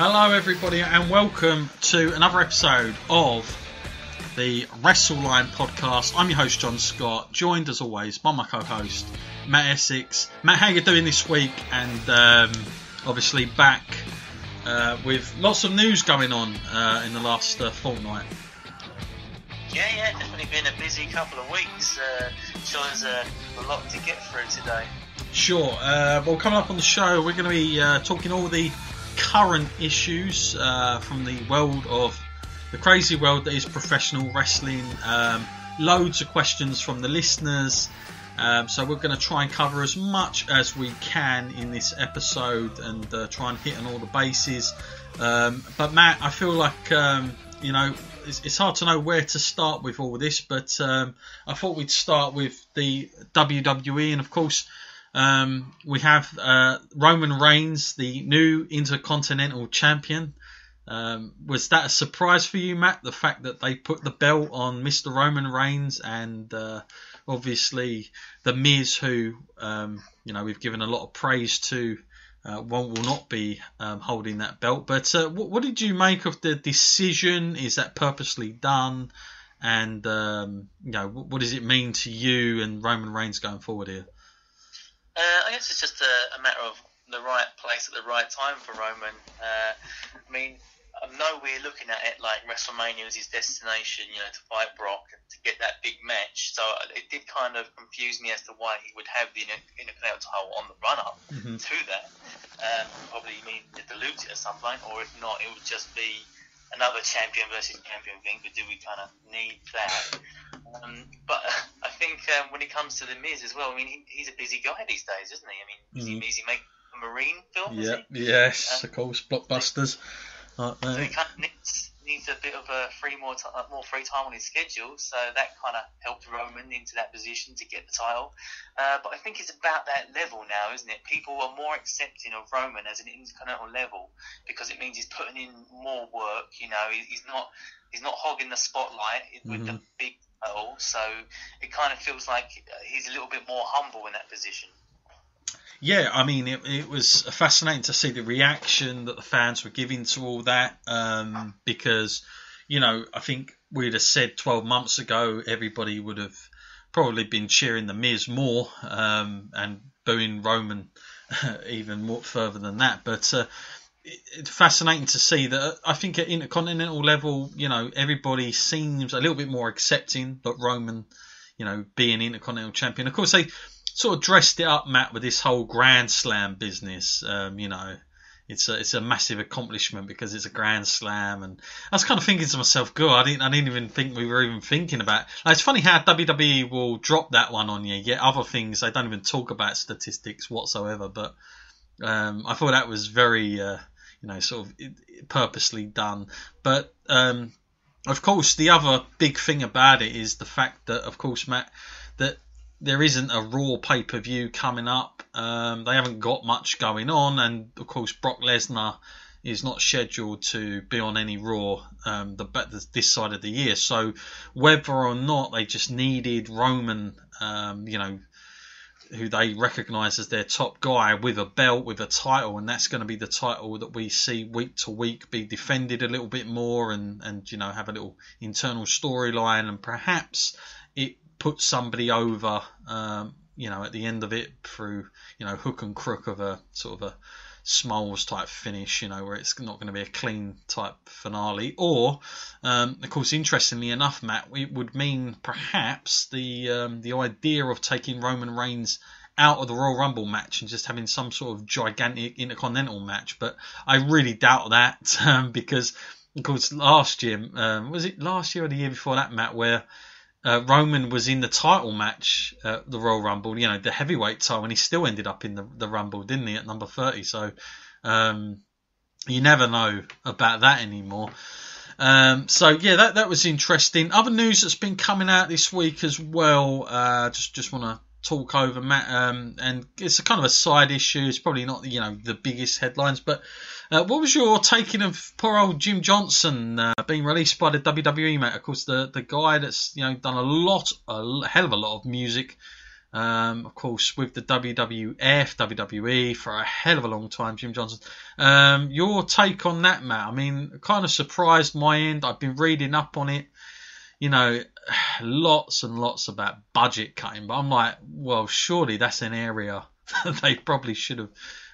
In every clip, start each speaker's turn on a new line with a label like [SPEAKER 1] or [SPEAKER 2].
[SPEAKER 1] Hello everybody and welcome to another episode of the WrestleLine podcast. I'm your host John Scott, joined as always by my co-host Matt Essex. Matt, how you doing this week? And obviously back with lots of news going on in the last fortnight.
[SPEAKER 2] Yeah, definitely been a busy couple of weeks. Sure there's a lot to get through today.
[SPEAKER 1] Sure. Well, coming up on the show, we're going to be talking all the current issues from the world of the crazy world that is professional wrestling. Loads of questions from the listeners. So we're going to try and cover as much as we can in this episode and try and hit on all the bases. But Matt, I feel like it's hard to know where to start with all this, but I thought we'd start with the WWE, and of course we have Roman Reigns, the new Intercontinental Champion. Was that a surprise for you, Matt, the fact that they put the belt on Mr. Roman Reigns and obviously the Miz, who we've given a lot of praise to, will not be holding that belt. But what did you make of the decision? Is that purposely done? And what does it mean to you and Roman Reigns going forward here?
[SPEAKER 2] I guess it's just a matter of the right place at the right time for Roman. I know we're looking at it like WrestleMania was his destination, to fight Brock and to get that big match. So it did kind of confuse me as to why he would have the Intercontinental title on the run-up to that. Probably mean to dilute it at some point, or if not, it would just be another champion versus champion thing. But do we kind of need that? But I think when it comes to the Miz as well, he's a busy guy these days, isn't he? Is he making a Marine film?
[SPEAKER 1] Yeah, yes, of course, blockbusters.
[SPEAKER 2] So he kind of needs a bit of more free time on his schedule, so that kind of helped Roman into that position to get the title. But I think it's about that level now, isn't it? People are more accepting of Roman as an intercontinental level because it means he's putting in more work. He's not hogging the spotlight with the big title, so it kind of feels like he's a little bit more humble in that position.
[SPEAKER 1] Yeah, it was fascinating to see the reaction that the fans were giving to all that, because, I think we'd have said 12 months ago, everybody would have probably been cheering the Miz more and booing Roman even more further than that. But it's fascinating to see that I think at intercontinental level, everybody seems a little bit more accepting that Roman, being Intercontinental Champion. Of course, they sort of dressed it up, Matt, with this whole Grand Slam business. It's a massive accomplishment because it's a Grand Slam, and I was kind of thinking to myself, "God, I didn't even think we were even thinking about." Like, it's funny how WWE will drop that one on you. Yet other things they don't even talk about statistics whatsoever. But I thought that was very, sort of purposely done. But of course, the other big thing about it is the fact that, of course, Matt, that there isn't a Raw pay-per-view coming up. They haven't got much going on, and of course Brock Lesnar is not scheduled to be on any Raw this side of the year. So whether or not they just needed Roman, who they recognise as their top guy, with a belt, with a title, and that's going to be the title that we see week to week be defended a little bit more, and have a little internal storyline, and perhaps it put somebody over, at the end of it through, hook and crook of a sort of a Smalls type finish, where it's not going to be a clean type finale. Or, of course, interestingly enough, Matt, it would mean perhaps the idea of taking Roman Reigns out of the Royal Rumble match and just having some sort of gigantic Intercontinental match. But I really doubt that because, of course, last year, was it last year or the year before that, Matt, where Roman was in the title match at the Royal Rumble, the heavyweight title, and he still ended up in the Rumble, didn't he, at number 30? So you never know about that anymore. That was interesting. Other news that's been coming out this week as well, just want to talk over, Matt, and it's a kind of a side issue. It's probably not the biggest headlines, but what was your taking of poor old Jim Johnson being released by the WWE, mate? Of course, the guy that's done a hell of a lot of music Of course, with the WWF, WWE for a hell of a long time, Jim Johnson. Your take on that, Matt? I mean, kind of surprised my end. I've been reading up on it, you know, lots and lots about budget cutting, but I'm like, well, surely that's an area they probably should have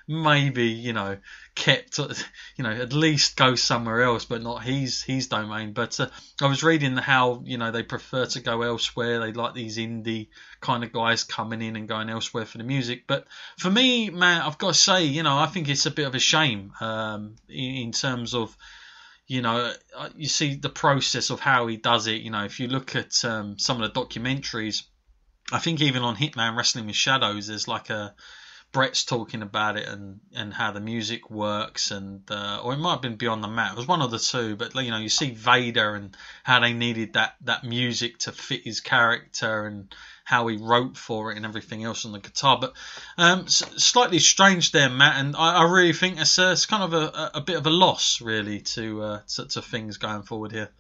[SPEAKER 1] maybe, you know, kept, you know, at least go somewhere else, but not his domain. But I was reading how, you know, they prefer to go elsewhere. They like these indie kind of guys coming in and going elsewhere for the music. But for me, Matt, I've got to say, you know, I think it's a bit of a shame in terms of, you know, you see the process of how he does it. You know, if you look at some of the documentaries, I think even on Hitman Wrestling with Shadows, there's like Brett's talking about it and how the music works, and or it might have been Beyond the Mat. It was one of the two, but you know, you see Vader and how they needed that music to fit his character and how he wrote for it and everything else on the guitar. But slightly strange there, Matt, and I really think it's kind of a bit of a loss, really, to things going forward here.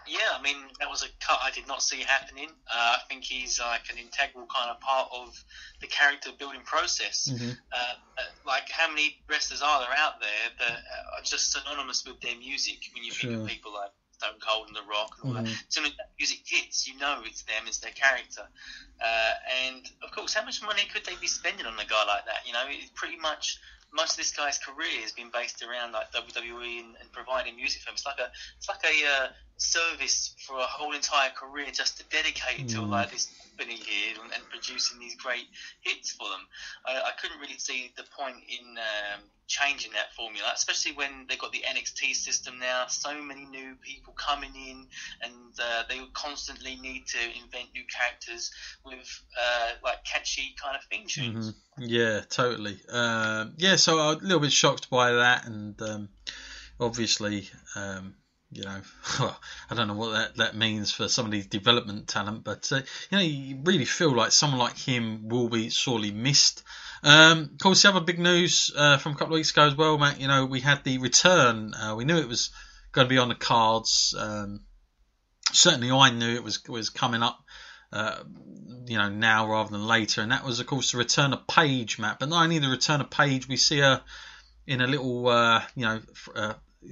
[SPEAKER 2] Yeah, I mean, that was a cut I did not see happening. I think he's like an integral kind of part of the character building process.
[SPEAKER 1] Mm-hmm.
[SPEAKER 2] Like, how many wrestlers are there out there that are just synonymous with their music when you think of people like Stone Cold and The Rock and all that? As soon as that music hits, you know it's them, it's their character. And, of course, how much money could they be spending on a guy like that? You know, it's pretty much... Most of this guy's career has been based around like WWE and providing music for him. It's like a service for a whole entire career just to dedicate to like this company here and producing these great hits for them. I couldn't really see the point in changing that formula, especially when they've got the NXT system now. So many new people coming in, and they constantly need to invent new characters with like catchy kind of theme tunes.
[SPEAKER 1] Mm-hmm. Yeah, totally. So I'm a little bit shocked by that, and obviously, you know, I don't know what that means for some of these development talent, but you know, you really feel like someone like him will be sorely missed. Of course, the other big news from a couple of weeks ago as well, Matt. You know, we had the return. We knew it was going to be on the cards. Certainly, I knew it was coming up. You know, now rather than later, and that was, of course, the return of Paige, Matt. But not only the return of Paige, we see her in a little, you know,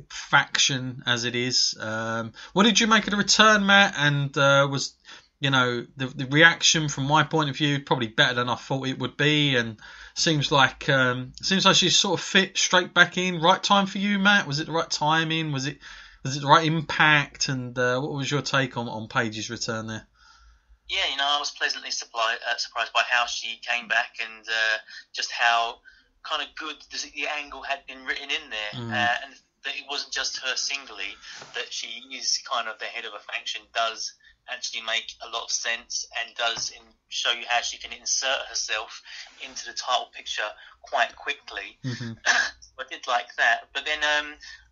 [SPEAKER 1] faction as it is. What did you make of the return, Matt? And was, you know, the reaction from my point of view probably better than I thought it would be, and seems like she's sort of fit straight back in. Right time for you, Matt? Was it the right timing? Was it the right impact? And what was your take on Paige's return there?
[SPEAKER 2] Yeah, you know, I was pleasantly surprised by how she came back and just how kind of good the angle had been written in there. And that it wasn't just her singly, that she is kind of the head of a faction does actually make a lot of sense and does show you how she can insert herself into the title picture quite quickly. I did like that. But then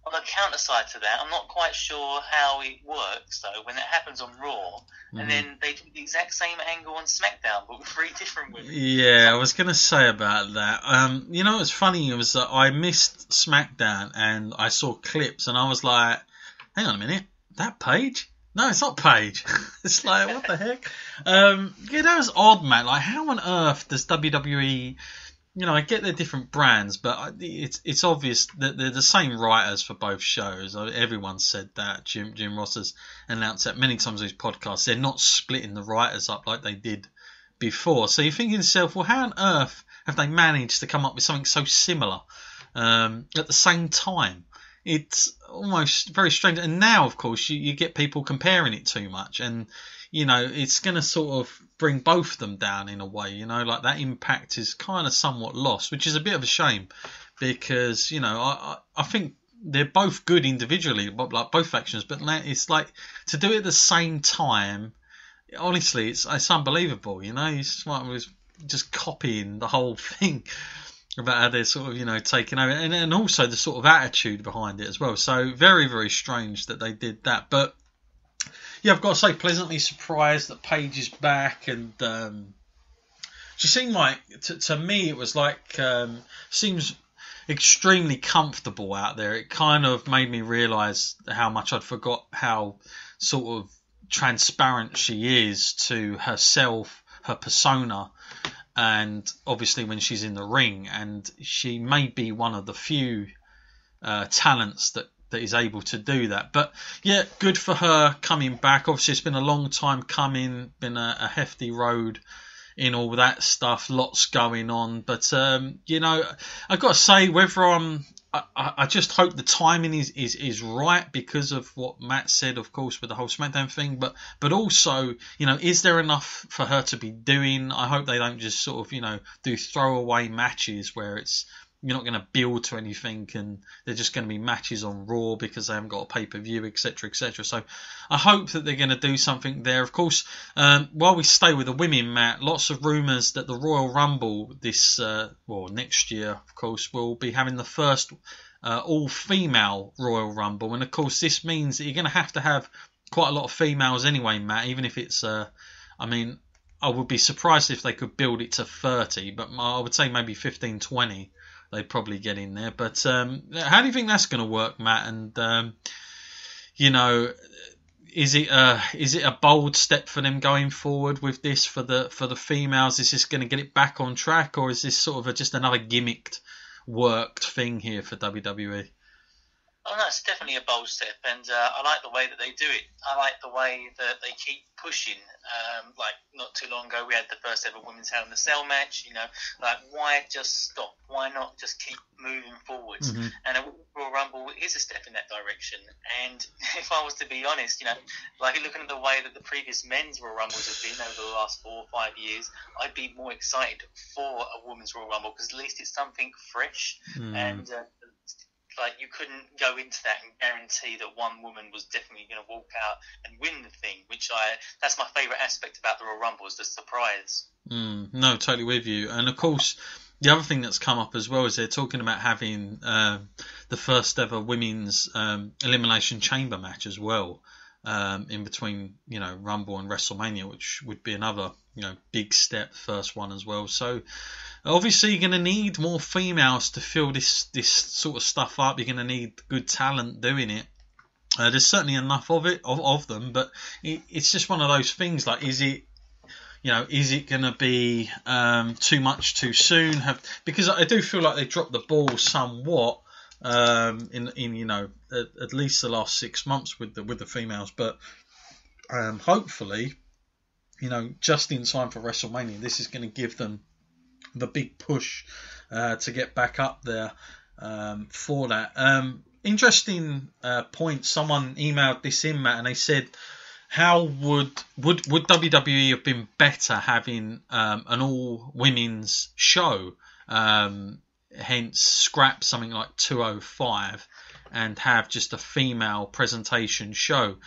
[SPEAKER 2] on the counter side to that, I'm not quite sure how it works, though, when it happens on Raw, and then they do the exact same angle on SmackDown, but with 3 different women. Yeah,
[SPEAKER 1] I was going to say about that. You know what's funny was that I missed SmackDown, and I saw clips, and I was like, hang on a minute, that Paige? No, it's not Paige. It's like, what the heck? Yeah, that was odd, man. Like, how on earth does WWE... You know, I get they're different brands, but it's obvious that they're the same writers for both shows. Everyone said that. Jim Ross has announced that many times on his podcast. They're not splitting the writers up like they did before. So you're thinking to yourself, well, how on earth have they managed to come up with something so similar at the same time? It's almost very strange. And now, of course, you get people comparing it too much. And, you know, it's going to sort of bring both of them down in a way. You know, like that impact is kind of somewhat lost, which is a bit of a shame because, you know, I think they're both good individually, like both factions. But it's like to do it at the same time, honestly, it's unbelievable. You know, it's like it was just copying the whole thing. About how they're sort of, you know, taking over, and also the sort of attitude behind it as well. So very, very strange that they did that. But yeah, I've got to say, pleasantly surprised that Paige is back, and she seemed like, to me, it was like seems extremely comfortable out there. It kind of made me realise how much I'd forgot how sort of transparent she is to herself, her persona, and obviously when she's in the ring, and she may be one of the few talents that is able to do that. But yeah, good for her coming back. Obviously, it's been a long time coming, been a hefty road in all that stuff, lots going on. But you know, I've got to say, whether I just hope the timing is right, because of what Matt said, of course, with the whole SmackDown thing. But also, you know, is there enough for her to be doing? I hope they don't just sort of, you know, do throwaway matches where it's, you're not going to build to anything, and they're just going to be matches on Raw because they haven't got a pay-per-view, etc., etc. So I hope that they're going to do something there. Of course, while we stay with the women, Matt, lots of rumours that the Royal Rumble this, next year, of course, will be having the first all-female Royal Rumble. And, of course, this means that you're going to have quite a lot of females anyway, Matt, even if it's, I would be surprised if they could build it to 30, but I would say maybe 15, 20. They'd probably get in there. But how do you think that's going to work, Matt? And you know, is it a bold step for them going forward with this for the females? Is this going to get it back on track, or is this sort of just another gimmicked, worked thing here for WWE?
[SPEAKER 2] Oh no, it's definitely a bold step, and I like the way that they do it. I like the way that they keep pushing. Like not too long ago, we had the first ever women's Hell in the Cell match. You know, like why just stop? Why not just keep moving forwards?
[SPEAKER 1] Mm-hmm.
[SPEAKER 2] And a Royal Rumble is a step in that direction. And if I was to be honest, you know, like looking at the way that the previous men's Royal Rumbles have been over the last 4 or 5 years, I'd be more excited for a women's Royal Rumble because at least it's something fresh and. Like, you couldn't go into that and guarantee that one woman was definitely going to walk out and win the thing, that's my favourite aspect about the Royal Rumble, is the surprise.
[SPEAKER 1] No, totally with you. And, of course, the other thing that's come up as well is they're talking about having the first ever women's Elimination Chamber match as well, in between, you know, Rumble and WrestleMania, which would be another, you know, big step, first one as well. So obviously you're going to need more females to fill this sort of stuff up. You're going to need good talent doing it. There's certainly enough of them, but it's just one of those things. Like, is it going to be too much too soon? Because I do feel like they dropped the ball somewhat in you know, at least the last 6 months with the females, but hopefully, you know, just in time for WrestleMania, this is going to give them the big push to get back up there for that. Interesting point. Someone emailed this in, Matt, and they said, how would WWE have been better having an all women's show? Hence, scrap something like 205 and have just a female presentation show,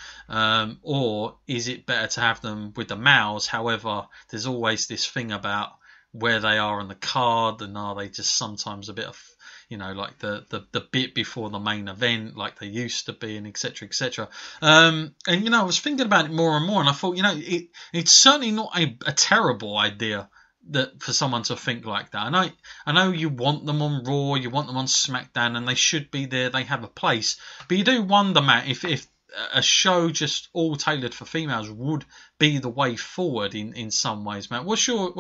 [SPEAKER 1] or is it better to have them with the males? However, there's always this thing about where they are on the card, and are they just sometimes a bit of, you know, like the bit before the main event, like they used to be, and etc. etc. And you know, I was thinking about it more and more, and I thought, you know, it's certainly not a terrible idea that for someone to think like that. And I know you want them on Raw, you want them on SmackDown, and they should be there. They have a place, but you do wonder, Matt, if a show just all tailored for females would be the way forward in some ways, Matt. What's your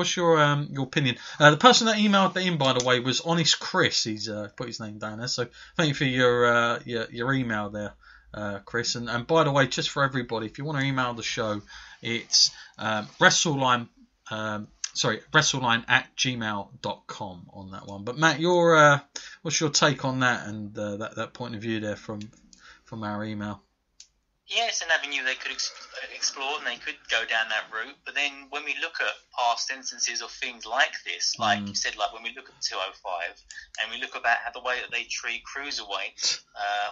[SPEAKER 1] opinion? The person that emailed that in, by the way, was Honest Chris. He's put his name down there, so thank you for your email there, Chris. And by the way, just for everybody, if you want to email the show, it's WrestleLine at gmail.com on that one. But Matt, what's your take on that and that point of view there from our email?
[SPEAKER 2] Yeah, it's an avenue they could explore, and they could go down that route. But then when we look at past instances of things like this, like you said, like when we look at 205, and we look about how the way that they treat cruiserweight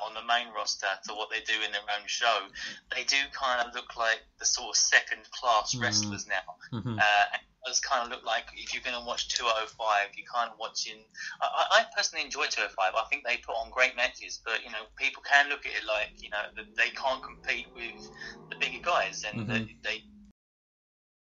[SPEAKER 2] on the main roster to what they do in their own show, they do kind of look like the sort of second-class wrestlers now. And it does kind of look like, if you're going to watch 205, you're kind of watching. I personally enjoy 205. I think they put on great matches, but you know, people can look at it like, you know, that they can't compete with the bigger guys, and they